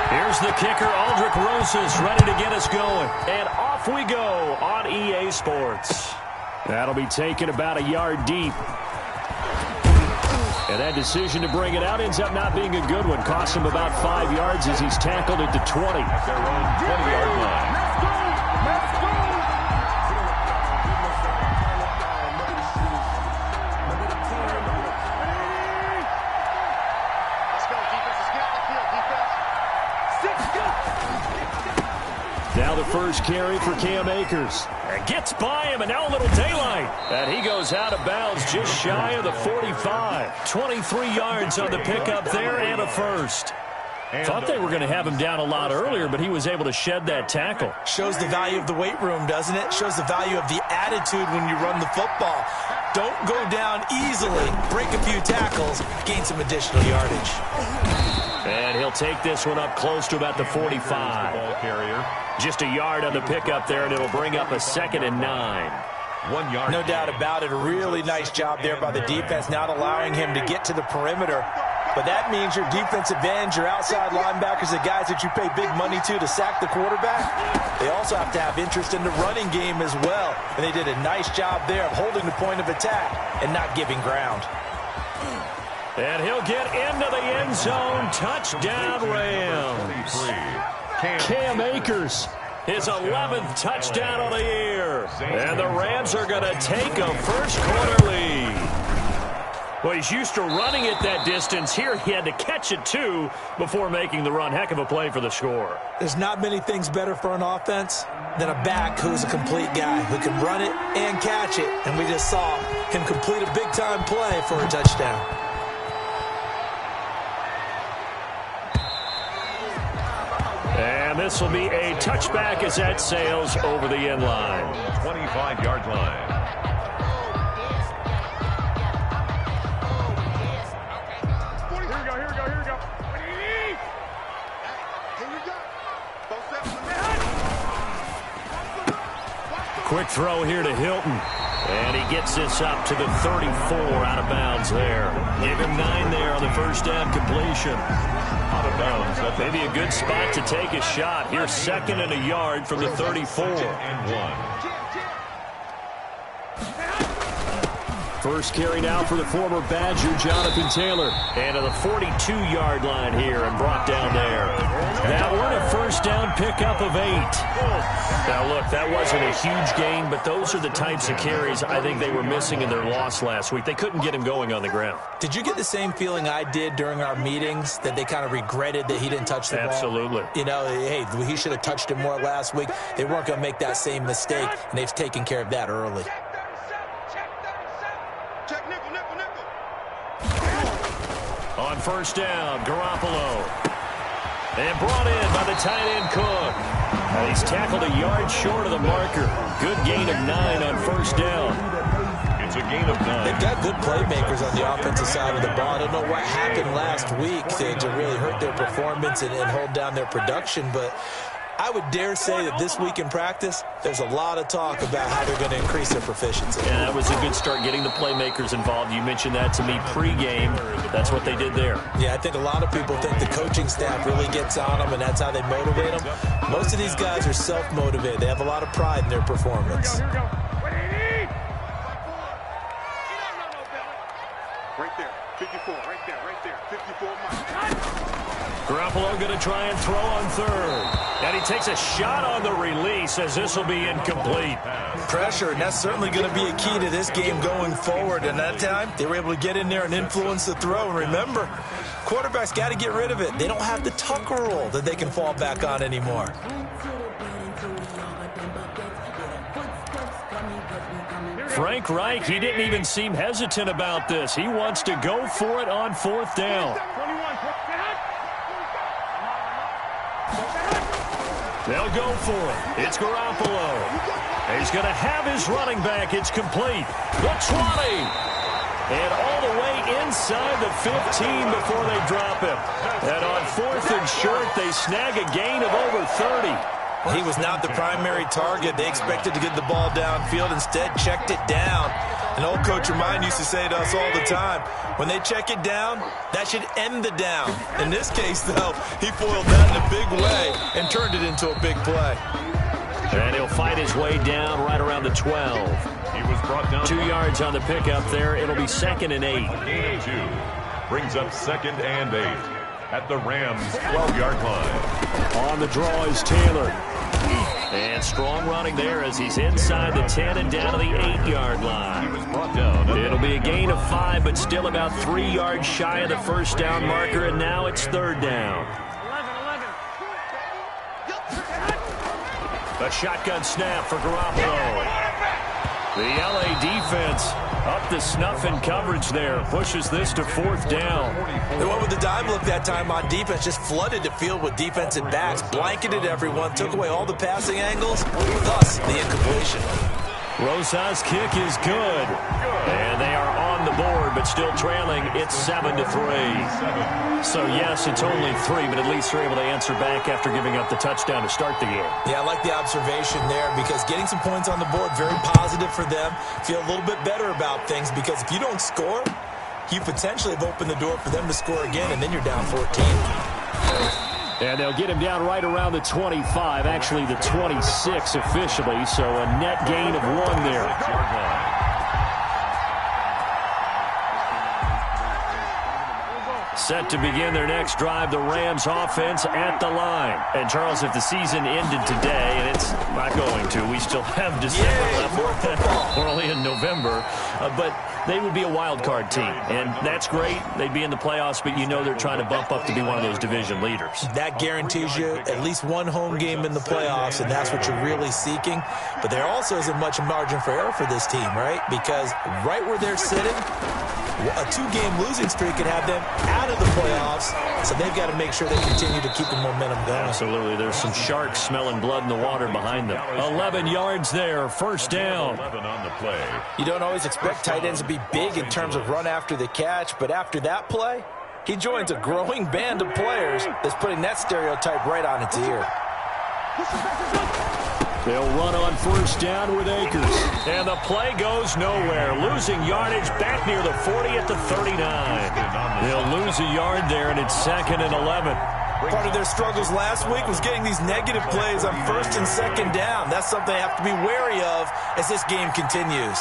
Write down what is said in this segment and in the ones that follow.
Here's the kicker, Aldrich Rosas, ready to get us going. And off we go on EA Sports. That'll be taken about a yard deep. And that decision to bring it out ends up not being a good one. Costs him about 5 yards as he's tackled at the 20. At their own 20-yard line. Let's go! Now the first carry for Cam Akers. And gets by him, and now a little daylight. And he goes out of bounds just shy of the 45. 23 yards on the pickup there and a first. Thought they were going to have him down a lot earlier, but he was able to shed that tackle. Shows the value of the weight room, doesn't it? Shows the value of the attitude when you run the football. Don't go down easily. Break a few tackles. Gain some additional yardage. And he'll take this one up close to about the 45. Just a yard on the pickup there, and it'll bring up a 2nd and 9. 1 yard. No doubt about it. A really nice job there by the defense, not allowing him to get to the perimeter. But that means your defensive ends, your outside linebackers, the guys that you pay big money to sack the quarterback, they also have to have interest in the running game as well. And they did a nice job there of holding the point of attack and not giving ground. And he'll get into the end zone. Touchdown, Rams. Cam Akers, his 11th touchdown of the year. And the Rams are going to take a first-quarter lead. Well, he's used to running it that distance. Here he had to catch it, too, before making the run. Heck of a play for the score. There's not many things better for an offense than a back who's a complete guy who can run it and catch it. And we just saw him complete a big-time play for a touchdown. And this will be a touchback as that sails over the end line. 25-yard line. Quick throw here to Hilton. And he gets this up to the 34 out of bounds there. Give him 9 there on the first down completion. Out of bounds. Maybe a good spot to take a shot. Here's 2nd and a yard from the 34. And 1. First carry now for the former Badger, Jonathan Taylor. And to the 42-yard line here and brought down there. That one a first down pickup of 8. Now, look, that wasn't a huge gain, but those are the types of carries I think they were missing in their loss last week. They couldn't get him going on the ground. Did you get the same feeling I did during our meetings, that they kind of regretted that he didn't touch the ball? Absolutely. You know, hey, he should have touched it more last week. They weren't going to make that same mistake, and they've taken care of that early. On first down, Garoppolo. And brought in by the tight end Cook. And he's tackled a yard short of the marker. Good gain of 9 on first down. It's a gain of 9. They've got good playmakers on the offensive side of the ball. I don't know what happened last week to really hurt their performance and hold down their production, but I would dare say that this week in practice, there's a lot of talk about how they're going to increase their proficiency. Yeah, that was a good start, getting the playmakers involved. You mentioned that to me pregame. That's what they did there. Yeah, I think a lot of people think the coaching staff really gets on them, and that's how they motivate them. Most of these guys are self-motivated. They have a lot of pride in their performance. Right there, 54, right there, 54 miles. Garoppolo going to try and throw on third. And he takes a shot on the release as this will be incomplete. Pressure, and that's certainly going to be a key to this game going forward. And that time, they were able to get in there and influence the throw. And remember, quarterbacks got to get rid of it. They don't have the Tucker rule that they can fall back on anymore. Frank Reich, he didn't even seem hesitant about this. He wants to go for it on fourth down. They'll go for it. It's Garoppolo. He's going to have his running back. It's complete. The 20. And all the way inside the 15 before they drop him. And on 4th and short, they snag a gain of over 30. He was not the primary target. They expected to get the ball downfield. Instead, checked it down. An old coach of mine used to say to us all the time, when they check it down, that should end the down. In this case, though, he foiled that in a big way and turned it into a big play. And he'll fight his way down right around the 12. He was brought down 2 yards on the pickup there. It'll be 2nd and 8. Gain of 2. Brings up 2nd and 8 at the Rams' 12-yard line. On the draw is Taylor. And strong running there as he's inside the 10 and down to the 8-yard line. He was brought down. It'll be a gain of 5, but still about 3 yards shy of the first down marker, and now it's 3rd down. A shotgun snap for Garoppolo. The LA defense up to snuff in coverage there. Pushes this to 4th down. They went with the dime look that time on defense. Just flooded the field with defensive backs. Blanketed everyone. Took away all the passing angles. Thus, the incompletion. Rosas' kick is good. And they are on the board, but still trailing. It's 7-3. So, yes, it's only 3, but at least they're able to answer back after giving up the touchdown to start the game. Yeah, I like the observation there because getting some points on the board, very positive for them. Feel a little bit better about things because if you don't score, you potentially have opened the door for them to score again, and then you're down 14. And they'll get him down right around the 25, actually the 26 officially, so a net gain of 1 there. Set to begin their next drive, the Rams offense at the line. And, Charles, if the season ended today, and it's not going to, we still have December left. We're only in November. But they would be a wild card team, and that's great. They'd be in the playoffs, but you know they're trying to bump up to be one of those division leaders. That guarantees you at least one home game in the playoffs, and that's what you're really seeking. But there also isn't much margin for error for this team, right? Because right where they're sitting, a 2-game losing streak could have them out of the playoffs, so they've got to make sure they continue to keep the momentum going. Absolutely. There's some sharks smelling blood in the water behind them. 11 yards there, 1st down. 11 on the play. You don't always expect tight ends to be big in terms of run after the catch, but after that play, he joins a growing band of players that's putting that stereotype right on its ear. They'll run on 1st down with Akers. And the play goes nowhere. Losing yardage back near the 40 at the 39. They'll lose a yard there, and it's 2nd and 11. Part of their struggles last week was getting these negative plays on 1st and 2nd down. That's something they have to be wary of as this game continues.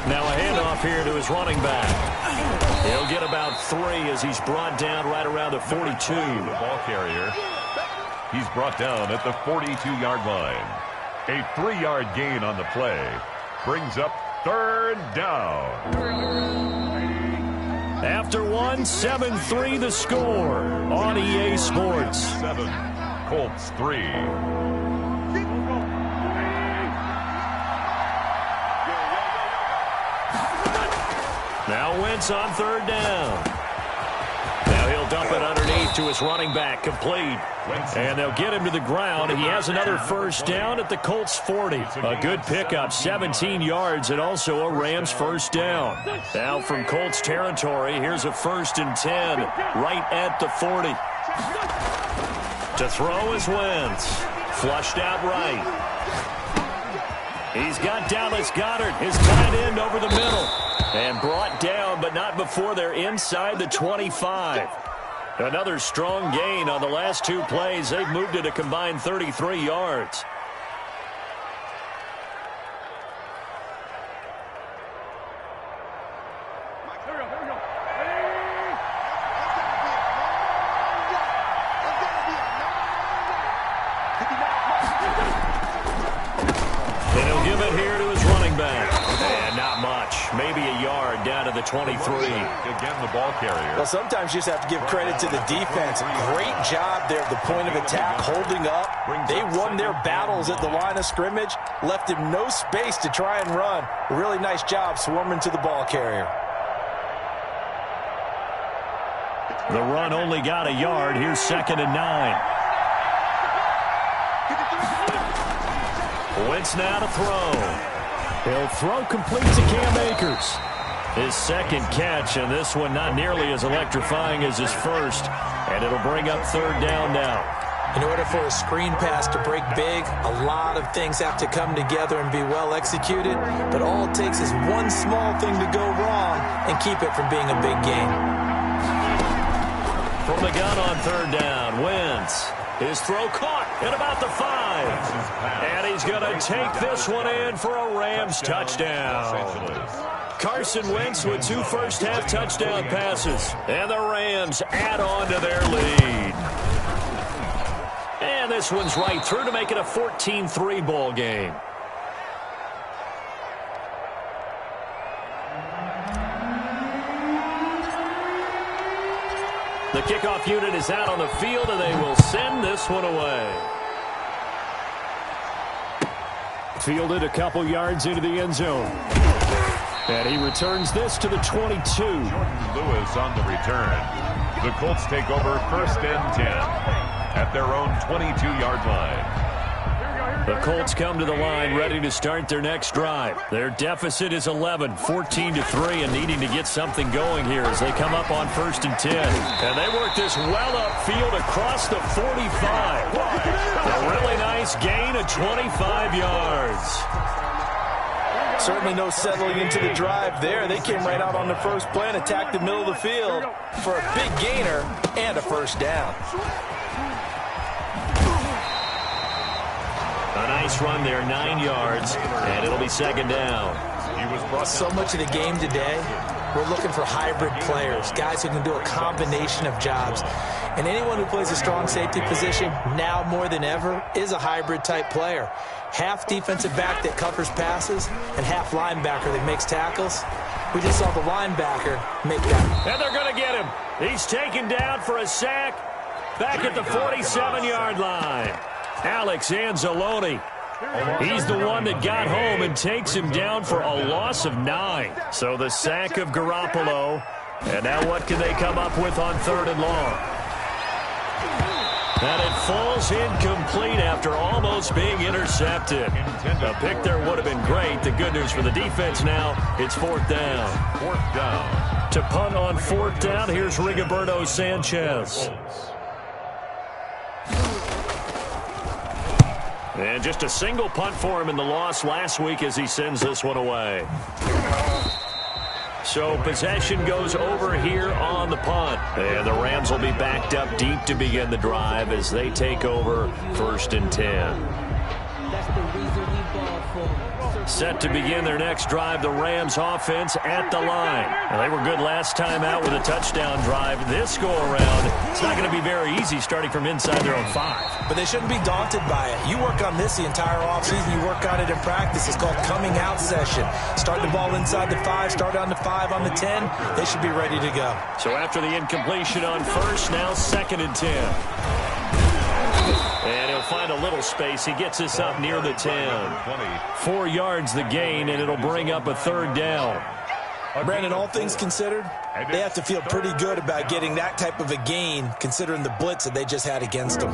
Now a handoff here to his running back. He'll get about 3 as he's brought down right around the 42. The ball carrier. He's brought down at the 42-yard line. A 3-yard gain on the play. Brings up 3rd down. After 1, 7-3 the score on EA Sports. 7, Colts 3. Now Wentz on 3rd down. Now he'll dump it underneath to his running back, complete. And they'll get him to the ground. He has another 1st down at the Colts 40. A good pickup, 17 yards, and also a Rams 1st down. Now from Colts territory, here's a 1st and 10 right at the 40. To throw is Wentz. Flushed out right. He's got Dallas Goedert, his tight end, over the middle. And brought down, but not before they're inside the 25. Another strong gain on the last 2 plays. They've moved it a combined 33 yards. And he'll give it here to his running back. And not much. Maybe a yard down to the 23. Again, the ball carrier. Well, sometimes you just have to give credit to the defense. Great job there at the point of attack, holding up. They won their battles at the line of scrimmage, left him no space to try and run. A really nice job swarming to the ball carrier. The run only got a yard. Here's 2nd and 9. Wentz now to throw. He'll throw complete to Cam Akers. His 2nd catch, and this one not nearly as electrifying as his first. And it'll bring up 3rd down now. In order for a screen pass to break big, a lot of things have to come together and be well executed, but all it takes is one small thing to go wrong and keep it from being a big gain. From the gun on third down, Wentz. His throw caught at about the 5. And he's going to take this one in for a Rams touchdown. Carson Wentz with 2 first-half touchdown passes. And the Rams add on to their lead. And this one's right through to make it a 14-3 ball game. The kickoff unit is out on the field, and they will send this one away. Fielded a couple yards into the end zone. And he returns this to the 22. Jordan Lewis on the return. The Colts take over 1st and 10 at their own 22-yard line. The Colts come to the line ready to start their next drive. Their deficit is 11, 14-3, and needing to get something going here as they come up on 1st and 10. And they work this well upfield across the 45. A really nice gain of 25 yards. Certainly no settling into the drive there. They came right out on the first play and attacked the middle of the field for a big gainer and a first down. A nice run there, 9 yards, and it'll be 2nd down. So much of the game today, we're looking for hybrid players, guys who can do a combination of jobs. And anyone who plays a strong safety position, now more than ever, is a hybrid-type player. Half defensive back that covers passes and half linebacker that makes tackles. We just saw the linebacker make that. And they're going to get him. He's taken down for a sack back at the 47-yard line. Alex Anzalone. He's the one that got home and takes him down for a loss of 9. So the sack of Garoppolo. And now what can they come up with on 3rd and long? And it falls incomplete after almost being intercepted. A pick there would have been great. The good news for the defense now, it's 4th down. 4th down. To punt on 4th down, here's Rigoberto Sanchez. And just a single punt for him in the loss last week as he sends this one away. So possession goes over here on the punt. And the Rams will be backed up deep to begin the drive as they take over 1st and 10. Set to begin their next drive, the Rams offense at the line. Now, they were good last time out with a touchdown drive. This go-around, it's not going to be very easy starting from inside their own 5. But they shouldn't be daunted by it. You work on this the entire offseason. You work on it in practice. It's called coming out session. Start the ball inside the 5, start on the 5, on the 10. They should be ready to go. So after the incompletion on 1st, now 2nd and 10. And he'll find a little space. He gets us up near the 10. 4 yards the gain, and it'll bring up a 3rd down. Brandon, all things considered, they have to feel pretty good about getting that type of a gain considering the blitz that they just had against them.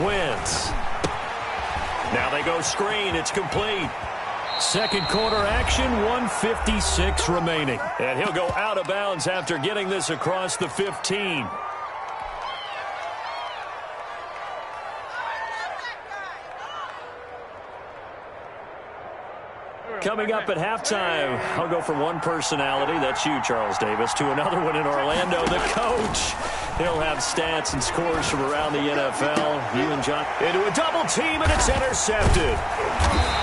Wentz. Now they go screen. It's complete. Second quarter action, 1:56 remaining. And he'll go out of bounds after getting this across the 15. Coming up at halftime, I'll go from one personality, that's you, Charles Davis, to another one in Orlando, the coach. He'll have stats and scores from around the NFL. You and John into a double team, and it's intercepted.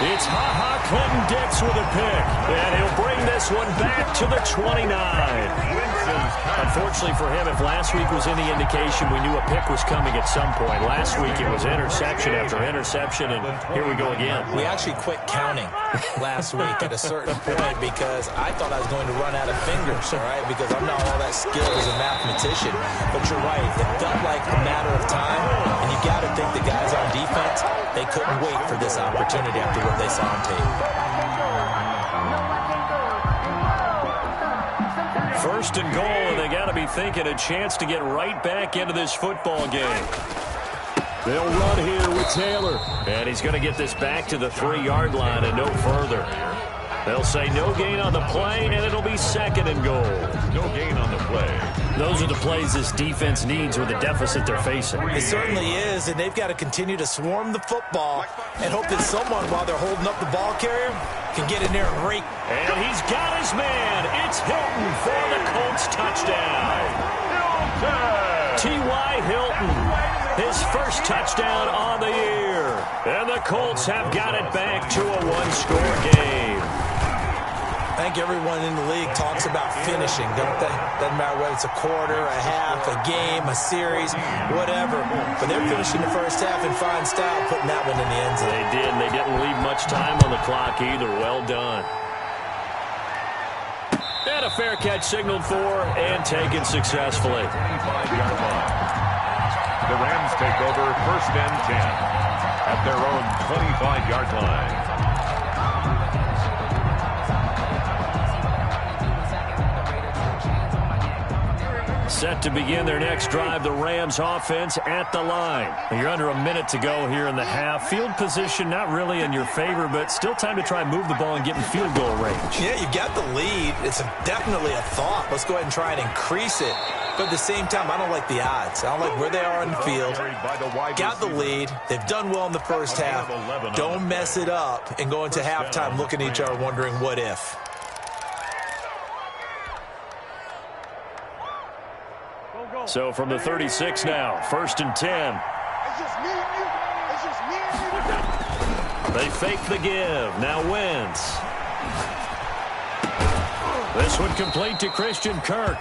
It's Ha-Ha Clinton-Dix with a pick, and he'll bring this one back to the 29. Unfortunately for him, if last week was any indication, we knew a pick was coming at some point. Last week it was interception after interception, and here we go again. We actually quit counting last week at a certain point because I thought I was going to run out of fingers, all right, because I'm not all that skilled as a mathematician. But you're right. It felt like a matter of time, and you got to think the guys on defense, they couldn't wait for this opportunity after what they saw on tape. First and goal, and they got to be thinking a chance to get right back into this football game. They'll run here with Taylor. And he's going to get this back to the 3-yard line and no further. They'll say no gain on the play, and it'll be second and goal. No gain on the play. Those are the plays this defense needs with the deficit they're facing. It certainly is, and they've got to continue to swarm the football and hope that someone, while they're holding up the ball carrier, can get in there and rake. And he's got his man. It's Hilton for the Colts touchdown. T.Y. Hilton, his first touchdown on the year. And the Colts have got it back to a one-score game. I think everyone in the league talks about finishing, don't they? Doesn't matter whether it's a quarter, a half, a game, a series, whatever. But they're finishing the first half in fine style, putting that one in the end zone. They did, and they didn't leave much time on the clock either. Well done. And a fair catch signaled for and taken successfully. 25-yard line. The Rams take over first and 10 at their own 25-yard line. Set to begin their next drive, the Rams offense at the line. You're under a minute to go here in the half. Field position not really in your favor, but still time to try and move the ball and get in field goal range. Yeah, you've got the lead. It's definitely a thought. Let's go ahead and try and increase it. But at the same time, I don't like the odds. I don't like where they are on the field. Got the lead. They've done well in the first half. Don't mess it up and go into halftime looking at each other wondering what if. So from the 36 now, first and 10. They fake the give. Now Wentz. This one complete to Christian Kirk.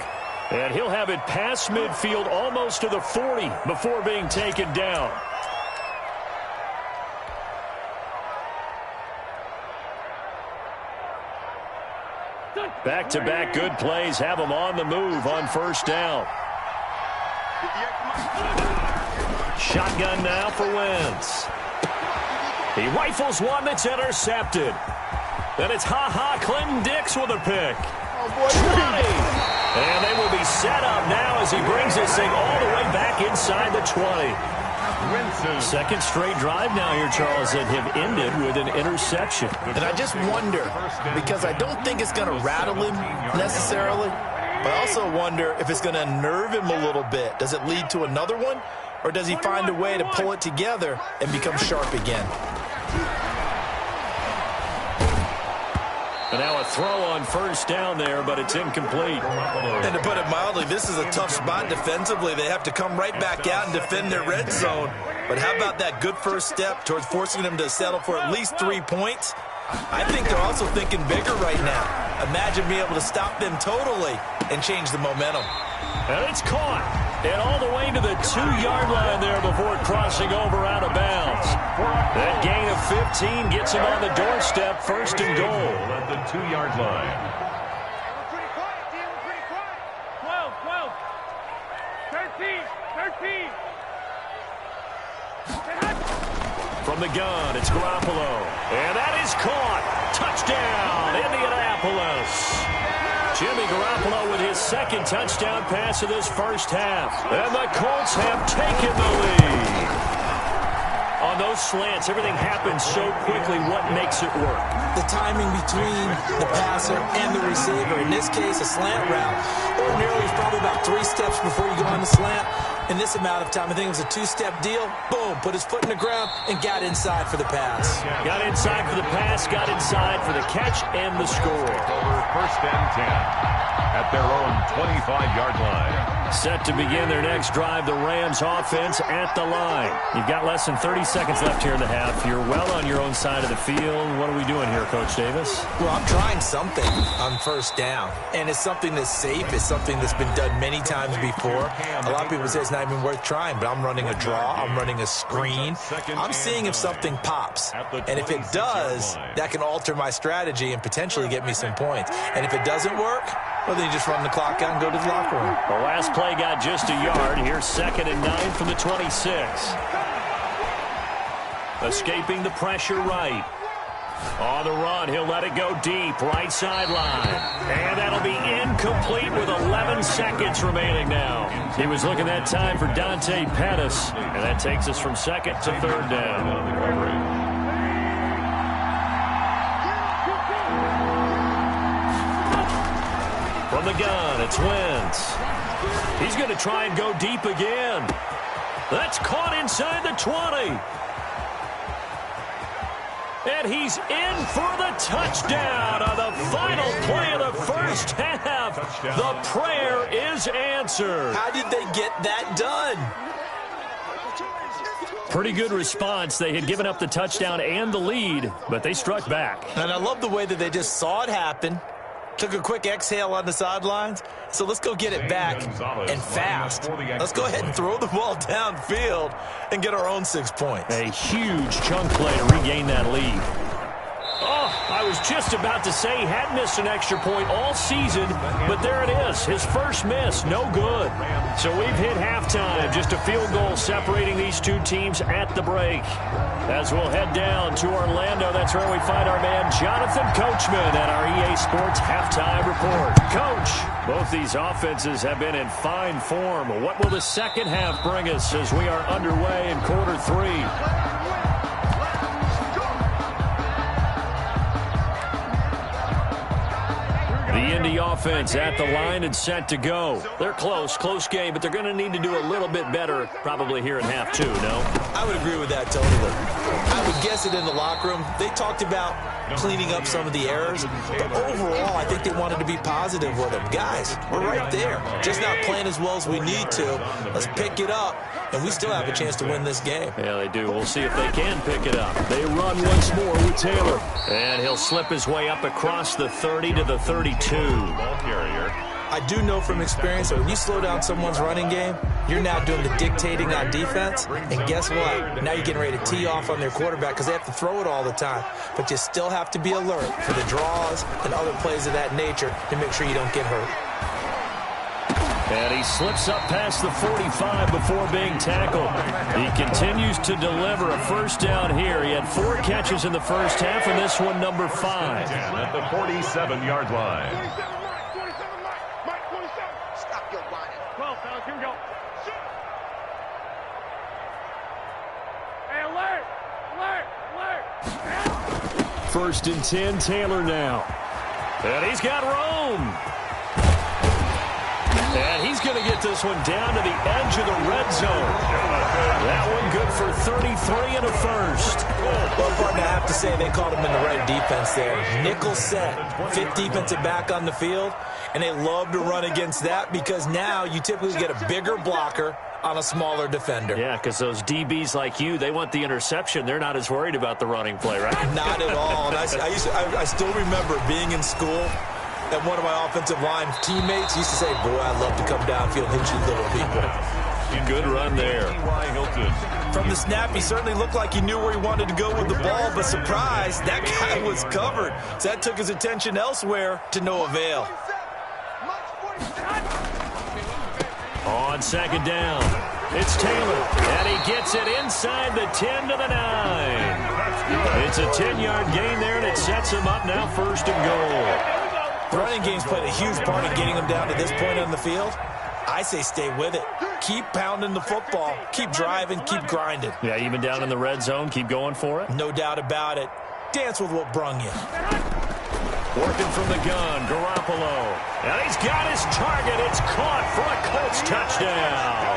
And he'll have it past midfield almost to the 40 before being taken down. Back-to-back good plays have them on the move on first down. Shotgun now for Wentz. He rifles one that's intercepted. Then it's Clinton Dix with a pick. 20. And they will be set up now as he brings this thing all the way back inside the 20. Second straight drive now here, Charles, that have ended with an interception. And I just wonder, because I don't think it's going to rattle him necessarily, but I also wonder if it's going to unnerve him a little bit. Does it lead to another one? Or does he find a way to pull it together and become sharp again? And now a throw on first down there, but it's incomplete. And to put it mildly, this is a tough spot defensively. They have to come right back out and defend their red zone. But how about that good first step towards forcing them to settle for at least 3 points? I think they're also thinking bigger right now. Imagine being able to stop them totally and change the momentum. And it's caught. And all the way to the 2-yard line there before crossing over out of bounds. That gain of 15 gets him on the doorstep, first and goal. At the 2-yard line. Pretty quiet, team. Pretty quiet. 12. 13. From the gun, it's Garoppolo. And that is caught. Touchdown, Indianapolis. Jimmy Garoppolo with his second touchdown pass of this first half. And the Colts have taken the lead. On those slants, everything happens so quickly. What makes it work? The timing between the passer and the receiver. In this case, a slant route. Ordinarily, it's probably about 3 steps before you go on the slant. In this amount of time, I think it was a 2-step deal. Boom, put his foot in the ground and got inside for the pass. Got inside for the pass, got inside for the catch and the score. Over first and 10 at their own 25-yard line. Set to begin their next drive, the Rams offense at the line. You've got less than 30 seconds left here in the half. You're well on your own side of the field. What are we doing here, Coach Davis? Well, I'm trying something on first down, and it's something that's safe. It's something that's been done many times before. A lot of people say it's not even worth trying, but I'm running a draw. I'm running a screen. I'm seeing if something pops, and if it does, that can alter my strategy and potentially get me some points. And if it doesn't work, well, then you just run the clock out and go to the locker room. The last play got just a yard. Here's 2nd and 9 from the 26. Escaping the pressure right. On the run, he'll let it go deep, right sideline. And that'll be incomplete with 11 seconds remaining now. He was looking that time for Dante Pettis, and that takes us from second to third down. From the gun, it's Wentz. He's going to try and go deep again. That's caught inside the 20. And he's in for the touchdown on the final play of the first half. The prayer is answered. How did they get that done? Pretty good response. They had given up the touchdown and the lead, but they struck back. And I love the way that they just saw it happen. Took a quick exhale on the sidelines. So let's go get it back and fast. Let's go ahead and throw the ball downfield and get our own 6 points. A huge chunk play to regain that lead. Oh, I was just about to say he had missed an extra point all season, but there it is. His first miss, no good. So we've hit halftime, just a field goal separating these two teams at the break. As we'll head down to Orlando, that's where we find our man Jonathan Coachman at our EA Sports Halftime Report. Coach, both these offenses have been in fine form. What will the second half bring us as we are underway in quarter three? The Indy offense at the line and set to go. They're close game, but they're going to need to do a little bit better probably here in half two, no? I would agree with that totally. I would guess it in the locker room. They talked about cleaning up some of the errors, but overall, I think they wanted to be positive with them. Guys, we're right there. Just not playing as well as we need to. Let's pick it up, and we still have a chance to win this game. Yeah, they do. We'll see if they can pick it up. They run once more with Taylor. And he'll slip his way up across the 30 to the 32. Ball carrier. I do know from experience that when you slow down someone's running game, you're now doing the dictating on defense. And guess what? Now you're getting ready to tee off on their quarterback because they have to throw it all the time. But you still have to be alert for the draws and other plays of that nature to make sure you don't get hurt. And he slips up past the 45 before being tackled. He continues to deliver a first down here. He had 4 catches in the first half, and this one number 5. At the 47-yard line. Stop your whining. 12, fellas, here we go. Hey, alert! Alert! First and 10, Taylor now. And he's got Rome. And he's going to get this one down to the edge of the red zone. That one good for 33 and a first. Well, partner, I have to say they called him in the right defense there. Nickel set, 5th defensive back on the field, and they love to run against that because now you typically get a bigger blocker on a smaller defender. Yeah, because those DBs like you, they want the interception. They're not as worried about the running play, right? Not at all. And I still remember being in school, and one of my offensive line teammates used to say, boy, I'd love to come downfield and hit you little people. Good run there. From the snap, he certainly looked like he knew where he wanted to go with the ball, but surprise, that guy was covered. So that took his attention elsewhere to no avail. On second down, it's Taylor, and he gets it inside the 10 to the 9. It's a 10-yard gain there, and it sets him up now first and goal. The running game's played a huge part in getting him down to this point on the field. I say stay with it. Keep pounding the football. Keep driving. Keep grinding. Yeah, even down in the red zone, keep going for it. No doubt about it. Dance with what brung you. Working from the gun, Garoppolo. And he's got his target. It's caught for a Colts touchdown.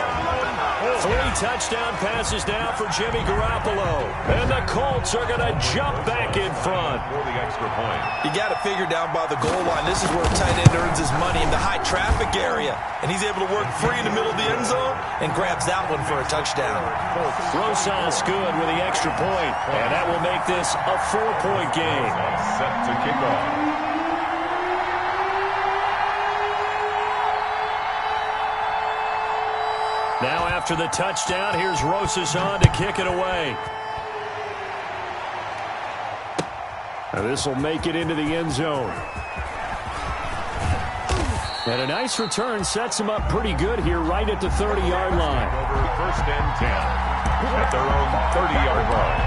3 touchdown passes now for Jimmy Garoppolo. And the Colts are going to jump back in front. For the extra point. You got to figure down by the goal line. This is where a tight end earns his money in the high traffic area. And he's able to work free in the middle of the end zone and grabs that one for a touchdown. Rosas good with the extra point. And that will make this a 4-point game. Set to kick off. Now after the touchdown, here's Rosas on to kick it away. This will make it into the end zone. And a nice return sets him up pretty good here right at the 30-yard line. Over first and 10 at their own 30-yard line.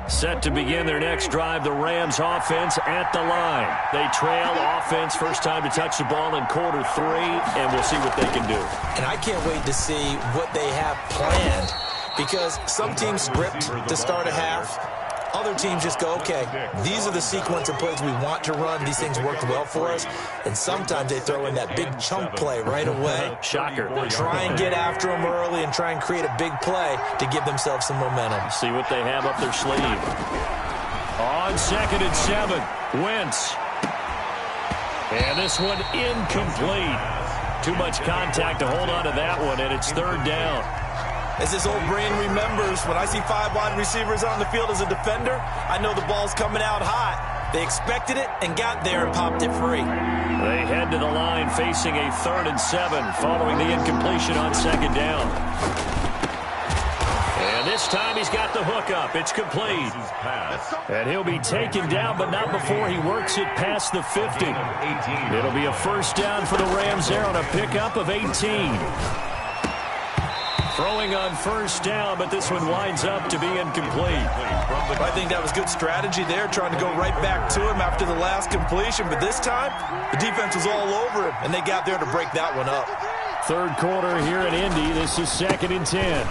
Set to begin their next drive, the Rams offense at the line. They trail offense, first time to touch the ball in quarter 3, and we'll see what they can do. And I can't wait to see what they have planned, because some teams script to start a half. Other teams just go, okay, these are the sequence of plays we want to run. These things worked well for us. And sometimes they throw in that big chunk play right away. Shocker. Try and get after them early and try and create a big play to give themselves some momentum. See what they have up their sleeve. On 2nd and 7, Wentz. And this one incomplete. Too much contact to hold on to that one, and it's 3rd down. As this old brain remembers, when I see 5 wide receivers on the field as a defender, I know the ball's coming out hot. They expected it and got there and popped it free. They head to the line facing a 3rd and 7 following the incompletion on 2nd down. And this time he's got the hook up. It's complete. And he'll be taken down, but not before he works it past the 50. It'll be a 1st down for the Rams there on a pickup of 18. Throwing on 1st down, but this one winds up to be incomplete. I think that was good strategy there, trying to go right back to him after the last completion. But this time, the defense was all over him, and they got there to break that one up. 3rd quarter here in Indy. This is 2nd and 10.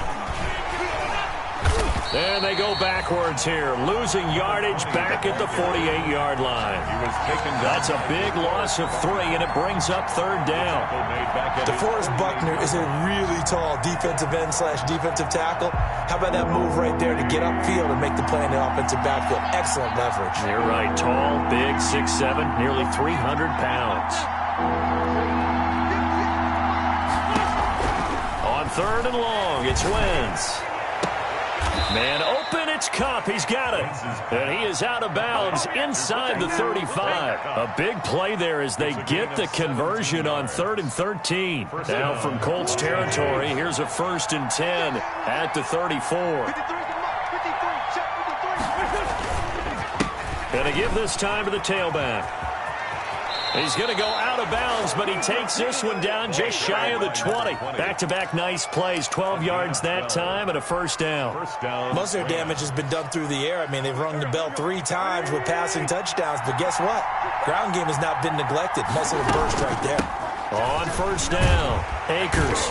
And they go backwards here, losing yardage back at the 48-yard line. That's a big loss of 3, and it brings up 3rd down. DeForest Buckner is a really tall defensive end / defensive tackle. How about that move right there to get upfield and make the play in the offensive backfield? Excellent leverage. You're right. Tall, big, 6'7", nearly 300 pounds. On 3rd and long, it's Wentz. Man open, it's Kupp. He's got it. And he is out of bounds inside the 35. A big play there as they get the conversion on 3rd and 13. Now from Colts territory, here's a 1st and 10 at the 34. And to give this time to the tailback. He's going to go out of bounds, but he takes this one down just shy of the 20. Back-to-back nice plays, 12 yards that time and a 1st down. Most of their damage has been done through the air. I mean, they've rung the bell 3 times with passing touchdowns, but guess what? Ground game has not been neglected. Nice little burst right there. On 1st down, Akers.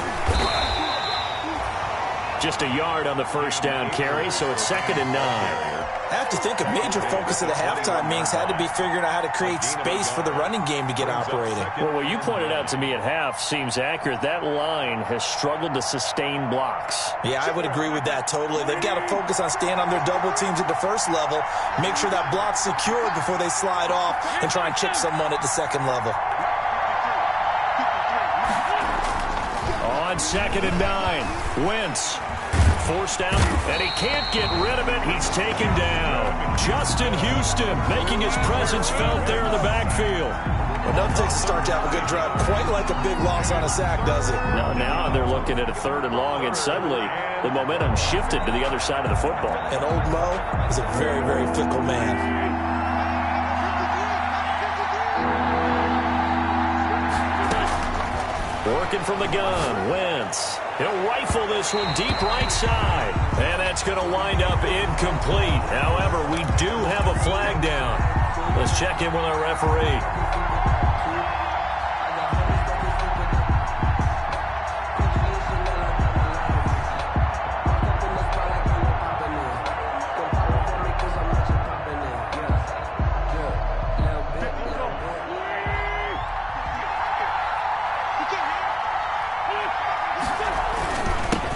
Just a yard on the 1st down carry, so it's 2nd and 9. I have to think a major focus of the halftime meetings had to be figuring out how to create space for the running game to get operating. Well, what you pointed out to me at half seems accurate. That line has struggled to sustain blocks. Yeah, I would agree with that totally. They've got to focus on staying on their double teams at the 1st level, make sure that block's secured before they slide off and try and chip someone at the 2nd level. On 2nd and 9, Wentz. Forced out, and he can't get rid of it. He's taken down. Justin Houston making his presence felt there in the backfield. Well, nothing takes a start to have a good drive. Quite like a big loss on a sack, does it? No, now they're looking at a 3rd and long, and suddenly the momentum shifted to the other side of the football. And old Mo is a very, very fickle man. Working from the gun, Wentz. He'll rifle this one deep right side. And that's going to wind up incomplete. However, we do have a flag down. Let's check in with our referee.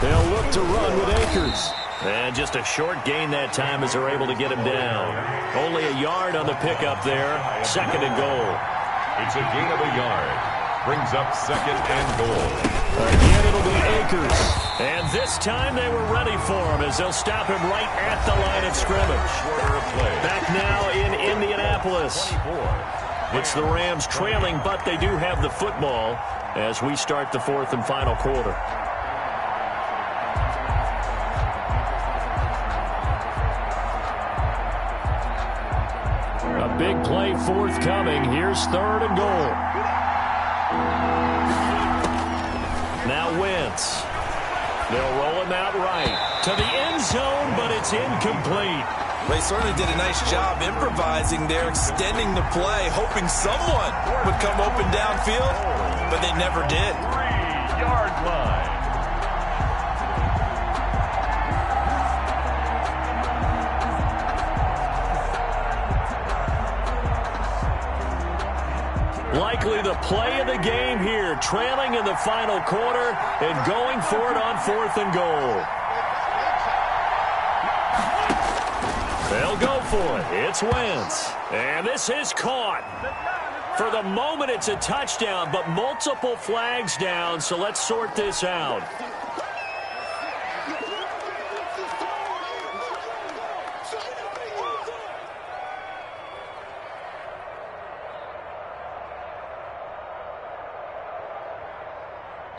They'll look to run with Akers. And just a short gain that time as they're able to get him down. Only a yard on the pickup there. 2nd and goal. It's a gain of a yard. Brings up 2nd and goal. Again, it'll be Akers. And this time they were ready for him as they'll stop him right at the line of scrimmage. Back now in Indianapolis. It's the Rams trailing, but they do have the football as we start the 4th and final quarter. A big play forthcoming. Here's 3rd and goal. Now Wentz. They'll roll him out right to the end zone, but it's incomplete. Well, he certainly did a nice job improvising there, extending the play, hoping someone would come open downfield, but they never did. 3-yard line. Likely the play of the game here, trailing in the final quarter and going for it on 4th and goal. They'll go for it. It's Wentz. And this is caught. For the moment, it's a touchdown, but multiple flags down, so let's sort this out.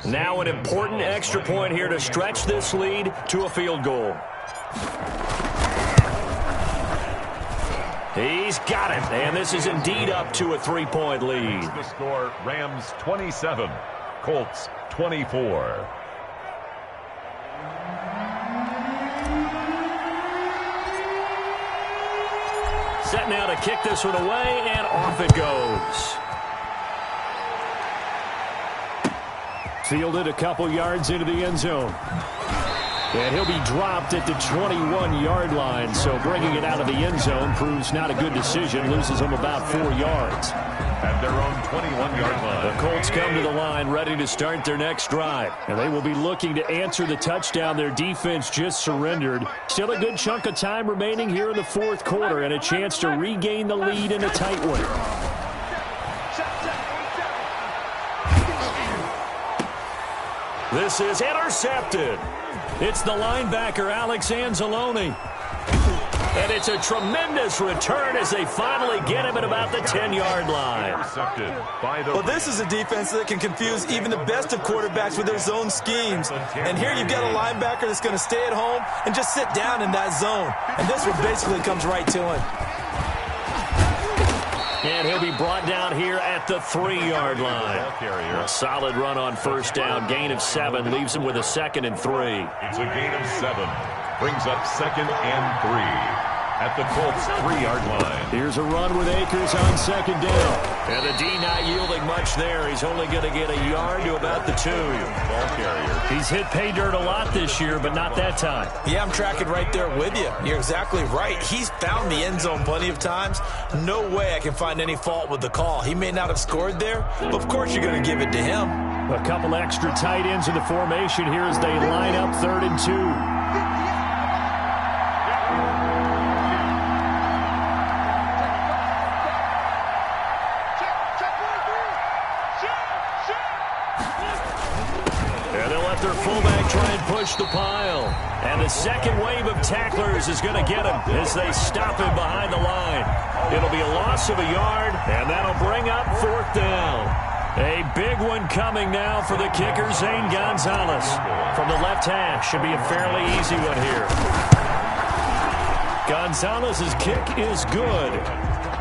Now an important extra point here to stretch this lead to a field goal. He's got it, and this is indeed up to a 3-point lead. The score, Rams 27, Colts 24. Set now to kick this one away, and off it goes. Fielded a couple yards into the end zone. And he'll be dropped at the 21-yard line, so bringing it out of the end zone proves not a good decision. Loses him about 4 yards. At their own 21-yard line. The Colts come to the line ready to start their next drive. And they will be looking to answer the touchdown their defense just surrendered. Still a good chunk of time remaining here in the 4th quarter and a chance to regain the lead in a tight one. This is intercepted. It's the linebacker, Alex Anzalone. And it's a tremendous return as they finally get him at about the 10-yard line. Intercepted by the Well, this is a defense that can confuse even the best of quarterbacks with their zone schemes. And here you've got a linebacker that's going to stay at home and just sit down in that zone. And this one basically comes right to him. And he'll be brought down here at the 3-yard line. A solid run on first down. Gain of 7 leaves him with a 2nd and 3. It's a gain of 7. Brings up 2nd and 3. At the Colts 3-yard line. Here's a run with Akers on 2nd down. And the D not yielding much there. He's only going to get a yard to about the 2. Ball carrier. He's hit pay dirt a lot this year, but not that time. Yeah, I'm tracking right there with you. You're exactly right. He's found the end zone plenty of times. No way I can find any fault with the call. He may not have scored there, but of course you're going to give it to him. A couple extra tight ends in the formation here as they line up 3rd and 2. Their fullback try and push the pile. And the second wave of tacklers is going to get him as they stop him behind the line. It'll be a loss of a yard, and that'll bring up 4th down. A big one coming now for the kicker, Zane Gonzalez. From the left hash, should be a fairly easy one here. Gonzalez's kick is good.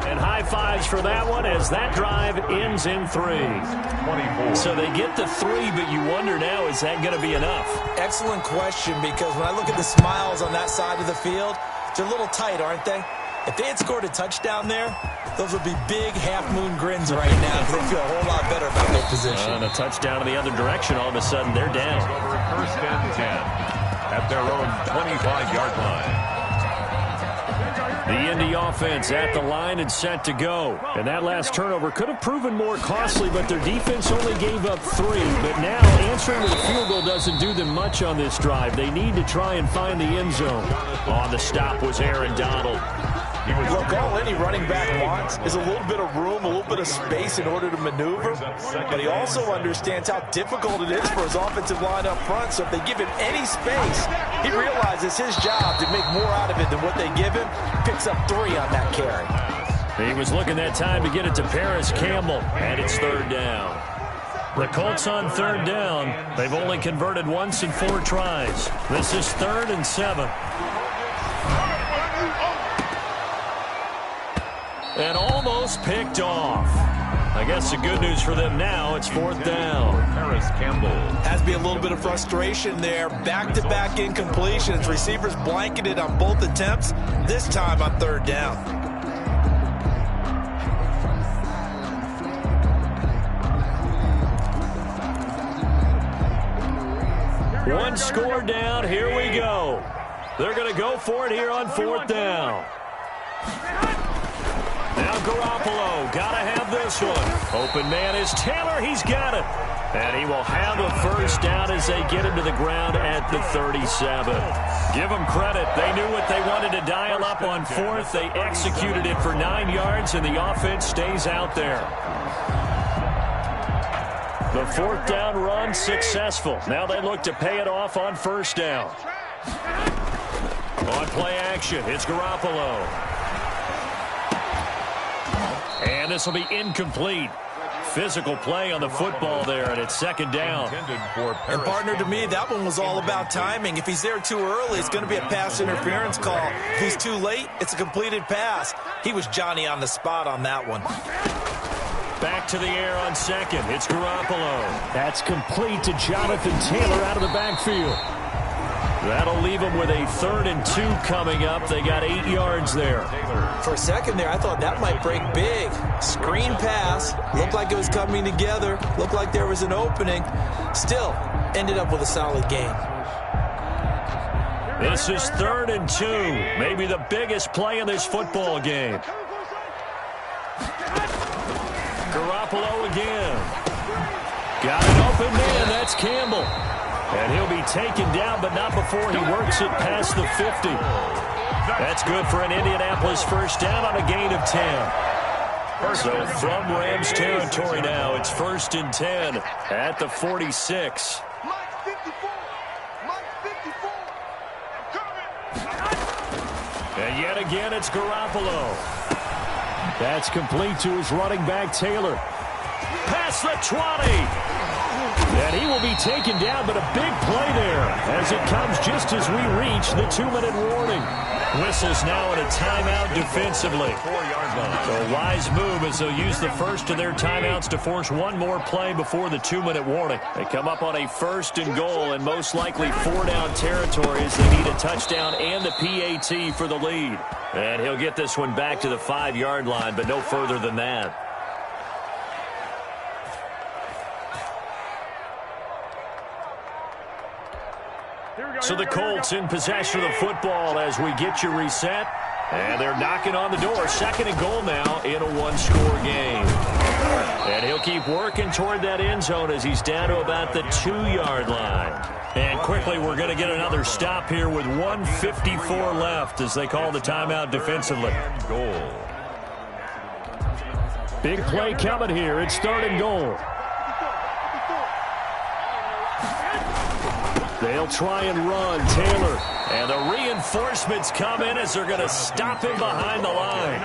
And high fives for that one as that drive ends in 3. 24. So they get the 3, but you wonder now, is that going to be enough? Excellent question, because when I look at the smiles on that side of the field, they're a little tight, aren't they? If they had scored a touchdown there, those would be big half-moon grins right now because they feel a whole lot better about their position. And a touchdown in the other direction, all of a sudden they're down. Over 1st and 10 at their own 25-yard line. The Indy offense at the line and set to go. And that last turnover could have proven more costly, but their defense only gave up 3. But now answering with a field goal doesn't do them much on this drive. They need to try and find the end zone. On the stop was Aaron Donald. Look, all any running back wants is a little bit of room, a little bit of space in order to maneuver. But he also understands how difficult it is for his offensive line up front. So if they give him any space, he realizes his job to make more out of it than what they give him. Picks up 3 on that carry. He was looking that time to get it to Paris Campbell, and it's 3rd down. The Colts on 3rd down. They've only converted once in 4 tries. This is 3rd and 7. And almost picked off. I guess the good news for them now, it's 4th down. Harris Campbell. Has to be a little bit of frustration there. Back-to-back incompletions. Receivers blanketed on both attempts, this time on 3rd down. One score down. Here we go. They're going to go for it here on 4th down. Now Garoppolo, got to have this one. Open man is Taylor. He's got it. And he will have a 1st down as they get him to the ground at the 37. Give them credit. They knew what they wanted to dial up on 4th. They executed it for 9 yards, and the offense stays out there. The 4th down run successful. Now they look to pay it off on 1st down. On play action, it's Garoppolo. And this will be incomplete. Physical play on the football there, and it's 2nd down. And partner, to me, that one was all about timing. If he's there too early, it's going to be a pass interference call. If he's too late, it's a completed pass. He was Johnny on the spot on that one. Back to the air on 2nd. It's Garoppolo. That's complete to Jonathan Taylor out of the backfield. That'll leave them with a 3rd and 2 coming up. They got 8 yards there. For a second there, I thought that might break big. Screen pass. Looked like it was coming together. Looked like there was an opening. Still, ended up with a solid game. This is 3rd and 2. Maybe the biggest play in this football game. Garoppolo again. Got an open man. That's Campbell. And he'll be taken down, but not before he works it past the 50. That's good for an Indianapolis 1st down on a gain of 10. So from Rams territory now, it's 1st and 10 at the 46. And yet again, it's Garoppolo. That's complete to his running back, Taylor. Past the 20. And he will be taken down, but a big play there as it comes just as we reach the 2-minute warning. Whistles now in a timeout defensively. 4-yard line. So a wise move as they'll use the first of their timeouts to force one more play before the 2-minute warning. They come up on a 1st and goal and most likely 4-down territory as they need a touchdown and the PAT for the lead. And he'll get this one back to the 5-yard line, but no further than that. So the Colts in possession of the football as we get you reset. And they're knocking on the door. 2nd and goal now in a 1-score game. And he'll keep working toward that end zone as he's down to about the 2-yard line. And quickly we're going to get another stop here with 1:54 left as they call the timeout defensively. Goal. Big play coming here. It's 3rd and goal. They'll try and run. Taylor. And the reinforcements come in as they're going to stop him behind the line.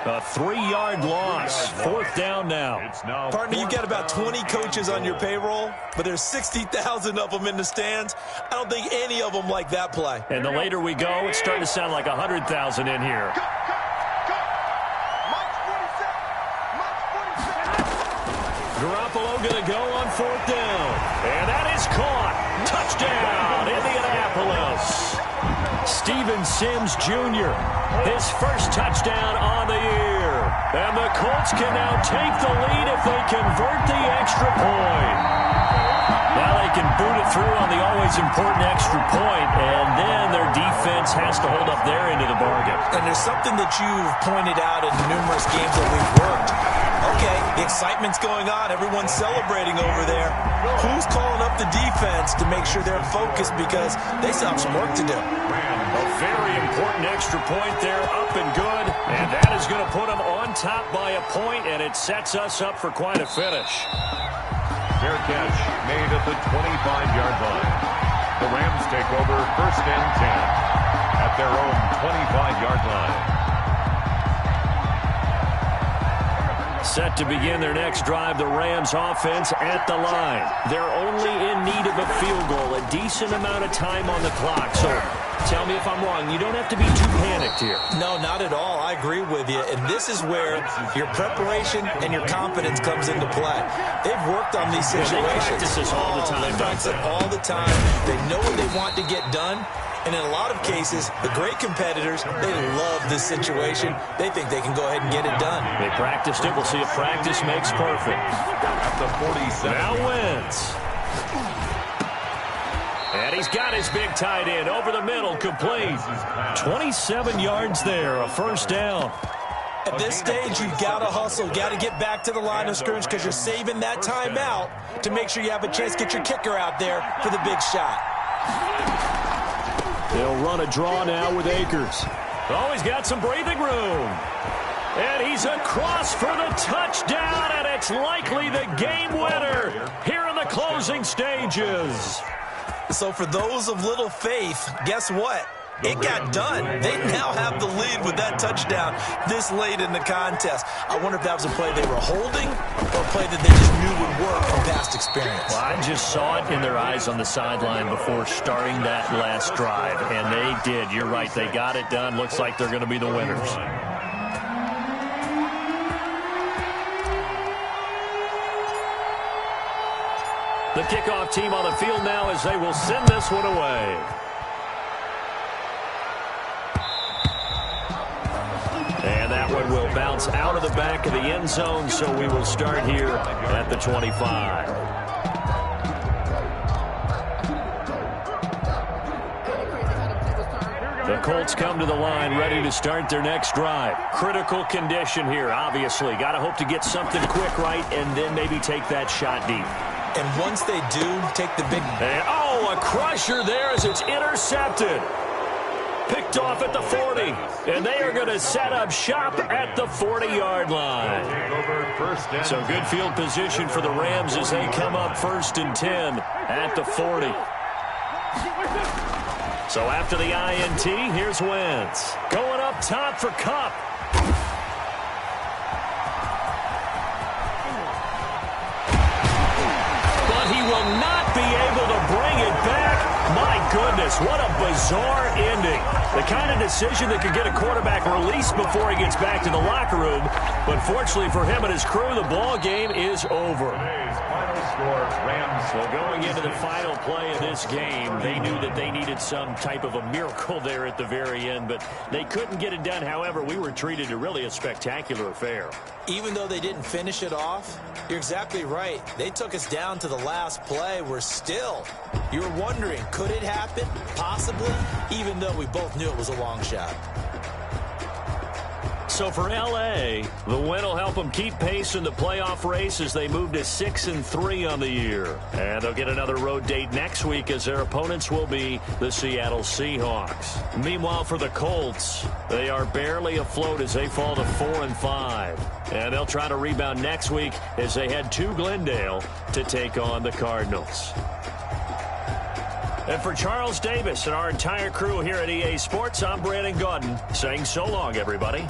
A 3-yard loss. 4th down now. Partner, you've got about 20 coaches on your payroll, but there's 60,000 of them in the stands. I don't think any of them like that play. And the later we go, it's starting to sound like 100,000 in here. Garoppolo going to go on 4th down. And that is caught. Touchdown, Indianapolis. Steven Sims Jr., his first touchdown on the year. And the Colts can now take the lead if they convert the extra point. Now they can boot it through on the always important extra point, and then their defense has to hold up their end of the bargain. And there's something that you've pointed out in numerous games that we've worked. Okay, the excitement's going on. Everyone's celebrating over there. Who's calling up the defense to make sure they're focused because they still have some work to do? A very important extra point there, up and good. And that is going to put them on top by a point, and it sets us up for quite a finish. Fair catch made at the 25-yard line. The Rams take over 1st and 10 at their own 25-yard line. Set to begin their next drive, the Rams offense at the line. They're only in need of a field goal, a decent amount of time on the clock. So tell me if I'm wrong. You don't have to be too panicked here. No, not at all. I agree with you. And this is where your preparation and your confidence comes into play. They've worked on these situations. They practice this all the time. They practice it all the time. They know what they want to get done. And in a lot of cases, the great competitors, they love this situation. They think they can go ahead and get it done. They practiced it. We'll see if practice makes perfect. At the 47. Now Wentz. And he's got his big tight end over the middle, complete. 27 yards there, a first down. At this stage, you've got to hustle. You've got to get back to the line of scrimmage because you're saving that timeout to make sure you have a chance to get your kicker out there for the big shot. They'll run a draw now with Akers. Oh, he's got some breathing room. And he's across for the touchdown, and it's likely the game winner here in the closing stages. So for those of little faith, guess what? It got done. They now have the lead with that touchdown this late in the contest. I wonder if that was a play they were holding or a play that they just knew would work from past experience. Well, I just saw it in their eyes on the sideline before starting that last drive, and they did. You're right. They got it done. Looks like they're going to be the winners. The kickoff team on the field now as they will send this one away. And that one will bounce out of the back of the end zone, so we will start here at the 25. The Colts come to the line ready to start their next drive. Critical condition here, obviously. Got to hope to get something quick right and then maybe take that shot deep. And once they do, take the big... And, oh, a crusher there as it's intercepted. Picked off at the 40, and they are going to set up shop at the 40-yard line. So good field position for the Rams as they come up 1st and 10 at the 40. So after the INT, here's Wentz. Going up top for Kupp. But he will not be able to bring it back. My goodness, what a bizarre ending. The kind of decision that could get a quarterback released before he gets back to the locker room. But fortunately for him and his crew, the ball game is over. Well, going into the final play of this game, they knew that they needed some type of a miracle there at the very end, but they couldn't get it done. However, we were treated to really a spectacular affair. Even though they didn't finish it off, you're exactly right. They took us down to the last play. We're still, you were wondering, could it happen? Possibly, even though we both knew it was a long shot. So for L.A., the win will help them keep pace in the playoff race as they move to 6-3 on the year. And they'll get another road date next week as their opponents will be the Seattle Seahawks. Meanwhile, for the Colts, they are barely afloat as they fall to 4-5. And they'll try to rebound next week as they head to Glendale to take on the Cardinals. And for Charles Davis and our entire crew here at EA Sports, I'm Brandon Gaudin saying so long, everybody.